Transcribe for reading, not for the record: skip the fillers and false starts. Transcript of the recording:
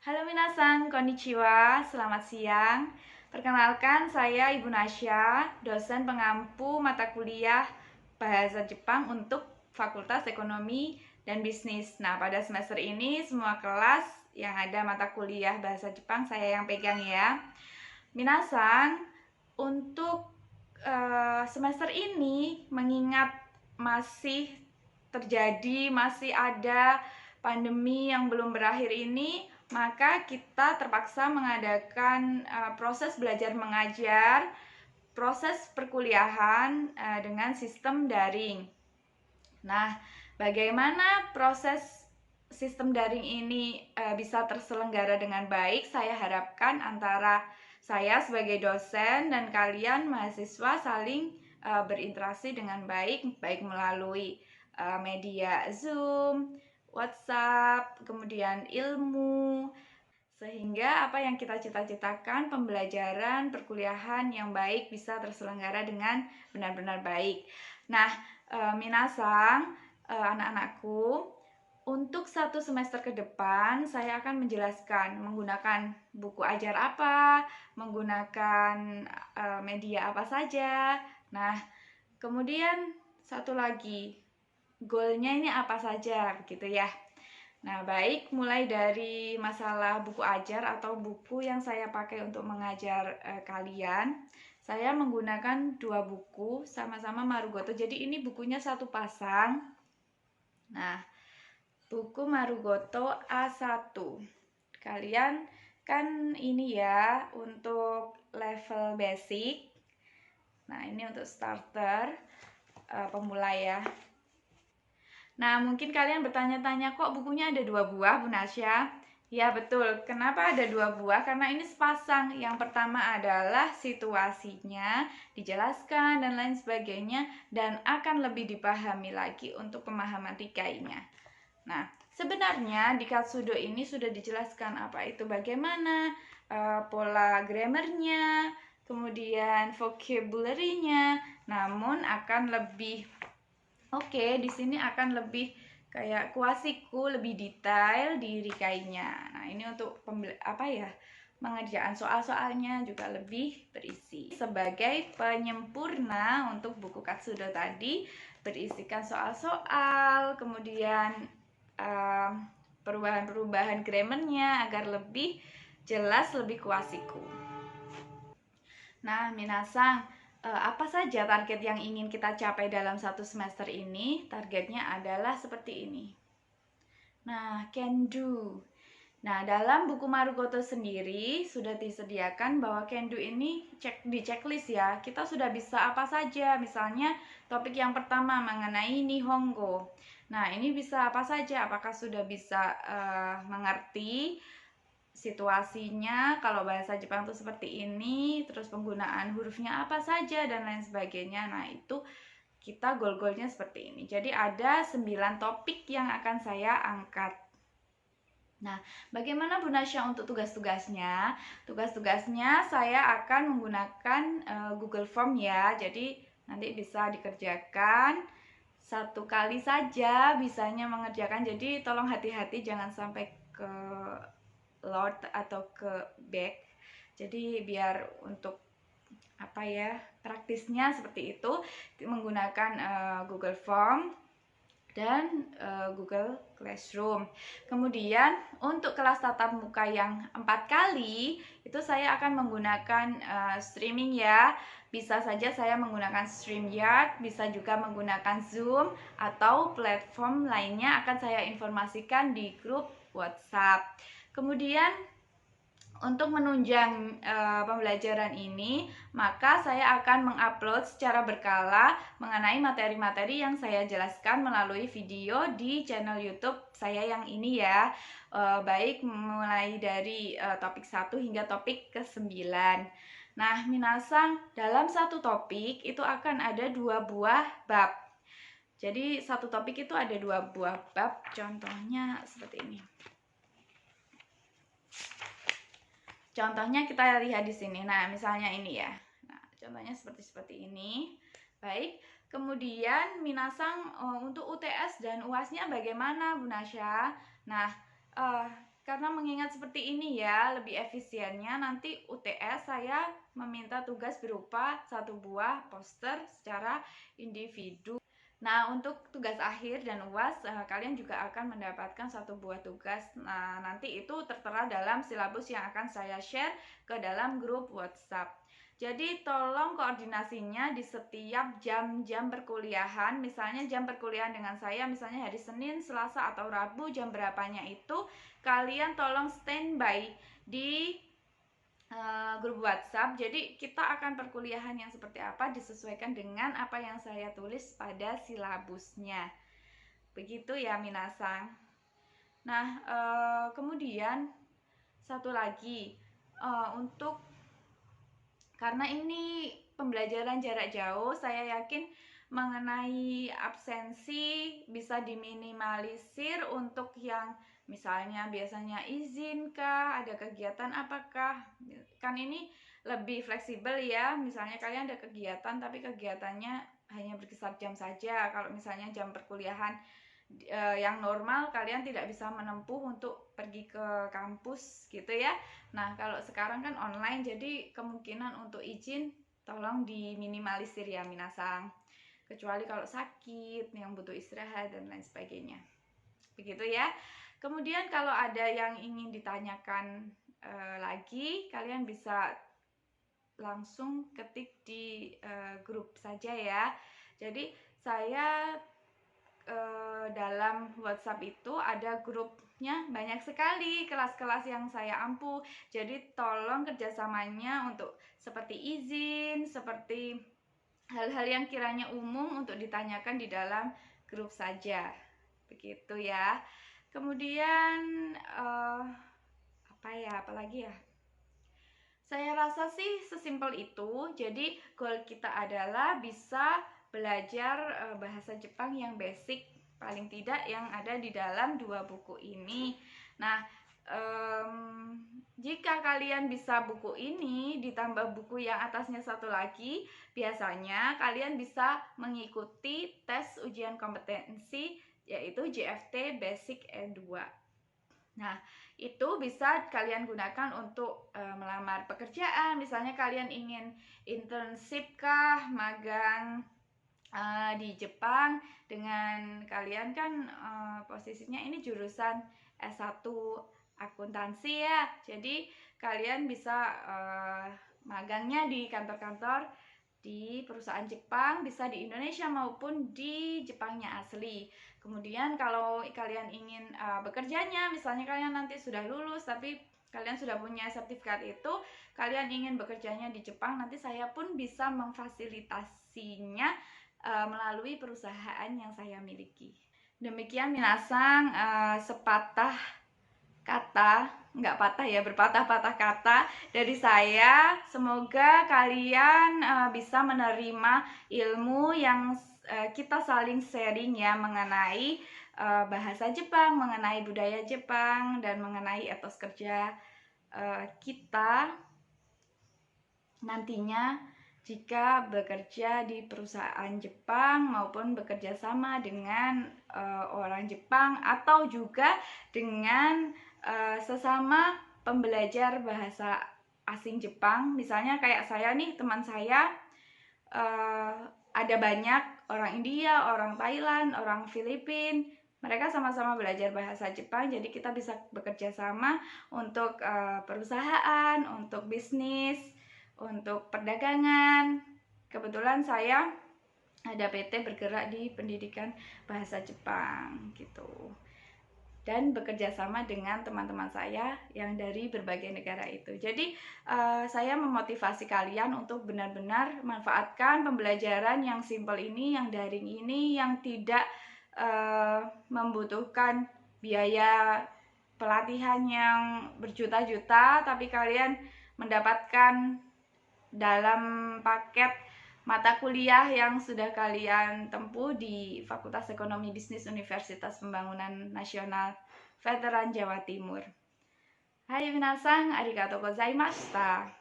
Halo minasan, konnichiwa, selamat siang. Perkenalkan, saya Ibu Nasya, dosen pengampu mata kuliah Bahasa Jepang untuk Fakultas Ekonomi dan Bisnis. Nah, pada semester ini semua kelas yang ada mata kuliah Bahasa Jepang saya yang pegang ya. Minasan, untuk semester ini mengingat masih ada pandemi yang belum berakhir ini, maka kita terpaksa mengadakan proses belajar mengajar, proses perkuliahan dengan sistem daring. Nah, bagaimana proses sistem daring ini bisa terselenggara dengan baik? Saya harapkan antara saya sebagai dosen dan kalian mahasiswa saling berinteraksi dengan baik melalui media Zoom, WhatsApp, kemudian ilmu, sehingga apa yang kita cita-citakan, pembelajaran, perkuliahan yang baik bisa terselenggara dengan benar-benar baik. Nah, minasang, anak-anakku, untuk satu semester ke depan saya akan menjelaskan menggunakan buku ajar apa, menggunakan media apa saja. Nah, kemudian satu lagi, goalnya ini apa saja, begitu ya. Nah, baik, mulai dari masalah buku ajar atau buku yang saya pakai untuk mengajar kalian. Saya menggunakan dua buku sama-sama Marugoto. Jadi ini bukunya satu pasang. Nah, buku Marugoto A1. Kalian kan ini ya untuk level basic. Nah, ini untuk starter pemula ya. Nah, mungkin kalian bertanya-tanya, kok bukunya ada dua buah, Bu Nasya? Ya, betul. Kenapa ada dua buah? Karena ini sepasang. Yang pertama adalah situasinya, dijelaskan, dan lain sebagainya, dan akan lebih dipahami lagi untuk pemahaman rikainya. Nah, sebenarnya di Katsudo ini sudah dijelaskan apa itu bagaimana pola grammarnya, kemudian vocabulary-nya, namun akan lebih di sini akan lebih kayak kuasiku, lebih detail di rikainya. Nah, ini untuk pengerjaan soal-soalnya juga lebih berisi. Sebagai penyempurna untuk buku Katsudo tadi, berisikan soal-soal, kemudian perubahan-perubahan grammarnya agar lebih jelas, lebih kuasiku. Nah, minasang, apa saja target yang ingin kita capai dalam satu semester ini? Targetnya adalah seperti ini. Nah, can do. Nah, dalam buku Marugoto sendiri sudah disediakan bahwa can do ini di checklist ya. Kita sudah bisa apa saja. Misalnya topik yang pertama mengenai Nihongo. Nah, ini bisa apa saja? Apakah sudah bisa mengerti situasinya kalau bahasa Jepang itu seperti ini, terus penggunaan hurufnya apa saja dan lain sebagainya. Nah, itu kita goal-goalnya seperti ini. Jadi ada 9 topik yang akan saya angkat. Nah, bagaimana Bu Nasya untuk tugas-tugasnya? Tugas-tugasnya saya akan menggunakan Google Form ya. Jadi nanti bisa dikerjakan satu kali saja bisanya mengerjakan. Jadi tolong hati-hati jangan sampai ke load atau ke back. Jadi biar untuk praktisnya seperti itu menggunakan Google Form dan Google Classroom. Kemudian untuk kelas tatap muka yang 4 kali itu saya akan menggunakan streaming ya. Bisa saja saya menggunakan StreamYard, bisa juga menggunakan Zoom atau platform lainnya akan saya informasikan di grup WhatsApp. Kemudian untuk menunjang pembelajaran ini, maka saya akan mengupload secara berkala mengenai materi-materi yang saya jelaskan melalui video di channel YouTube saya yang ini ya. Baik mulai dari topik 1 hingga topik ke-9. Nah, minasang, dalam satu topik itu akan ada 2 buah bab. Jadi satu topik itu ada 2 buah bab, contohnya seperti ini. Contohnya kita lihat di sini. Nah, misalnya ini ya. Nah, contohnya seperti ini. Baik. Kemudian minasang untuk UTS dan UASnya bagaimana, Bu Nasya? Nah, karena mengingat seperti ini ya, lebih efisiennya nanti UTS saya meminta tugas berupa 1 buah poster secara individu. Nah, untuk tugas akhir dan UAS, kalian juga akan mendapatkan 1 buah tugas. Nah, nanti itu tertera dalam silabus yang akan saya share ke dalam grup WhatsApp. Jadi, tolong koordinasinya di setiap jam-jam perkuliahan. Misalnya jam perkuliahan dengan saya, misalnya hari Senin, Selasa, atau Rabu, jam berapanya itu, kalian tolong standby di grup WhatsApp. Jadi kita akan perkuliahan yang seperti apa disesuaikan dengan apa yang saya tulis pada silabusnya. Begitu ya minasang. Nah, kemudian satu lagi, untuk karena ini pembelajaran jarak jauh, saya yakin mengenai absensi bisa diminimalisir untuk yang misalnya biasanya izin kah, ada kegiatan apakah, kan ini lebih fleksibel ya. Misalnya kalian ada kegiatan tapi kegiatannya hanya berkisar jam saja. Kalau misalnya jam perkuliahan yang normal kalian tidak bisa menempuh untuk pergi ke kampus gitu ya. Nah, kalau sekarang kan online, jadi kemungkinan untuk izin tolong diminimalisir ya minasang. Kecuali kalau sakit, yang butuh istirahat dan lain sebagainya. Begitu ya. Kemudian kalau ada yang ingin ditanyakan lagi, kalian bisa langsung ketik di grup saja ya. Jadi saya dalam WhatsApp itu ada grupnya banyak sekali kelas-kelas yang saya ampu. Jadi tolong kerjasamanya untuk seperti izin, seperti hal-hal yang kiranya umum untuk ditanyakan di dalam grup saja. Begitu ya. Kemudian apalagi ya? Saya rasa sih sesimpel itu. Jadi goal kita adalah bisa belajar bahasa Jepang yang basic, paling tidak yang ada di dalam 2 buku ini. Nah, jika kalian bisa buku ini ditambah buku yang atasnya 1 lagi, biasanya kalian bisa mengikuti tes ujian kompetensi yaitu JFT Basic E2. Nah, itu bisa kalian gunakan untuk melamar pekerjaan. Misalnya kalian ingin internship kah, magang di Jepang, dengan kalian kan posisinya ini jurusan S1 akuntansi ya. Jadi kalian bisa magangnya di kantor-kantor di perusahaan Jepang, bisa di Indonesia maupun di Jepangnya asli. Kemudian kalau kalian ingin bekerjanya, misalnya kalian nanti sudah lulus tapi kalian sudah punya sertifikat itu, kalian ingin bekerjanya di Jepang, nanti saya pun bisa memfasilitasinya melalui perusahaan yang saya miliki. Demikian minasang, sepatah kata, nggak patah ya, berpatah-patah kata dari saya. Semoga kalian bisa menerima ilmu yang kita saling sharing ya, mengenai bahasa Jepang, mengenai budaya Jepang, dan mengenai etos kerja kita nantinya jika bekerja di perusahaan Jepang maupun bekerja sama dengan orang Jepang atau juga dengan sesama pembelajar bahasa asing Jepang. Misalnya kayak saya nih, teman saya ada banyak orang India, orang Thailand, orang Filipina. Mereka sama-sama belajar bahasa Jepang, jadi kita bisa bekerja sama untuk perusahaan, untuk bisnis, untuk perdagangan. Kebetulan saya ada PT bergerak di pendidikan bahasa Jepang gitu, dan bekerja sama dengan teman-teman saya yang dari berbagai negara itu. Jadi saya memotivasi kalian untuk benar-benar manfaatkan pembelajaran yang simpel ini, yang daring ini, yang tidak membutuhkan biaya pelatihan yang berjuta-juta, tapi kalian mendapatkan dalam paket mata kuliah yang sudah kalian tempuh di Fakultas Ekonomi Bisnis Universitas Pembangunan Nasional Veteran Jawa Timur. Hai minasang, arigatou gozaimashita.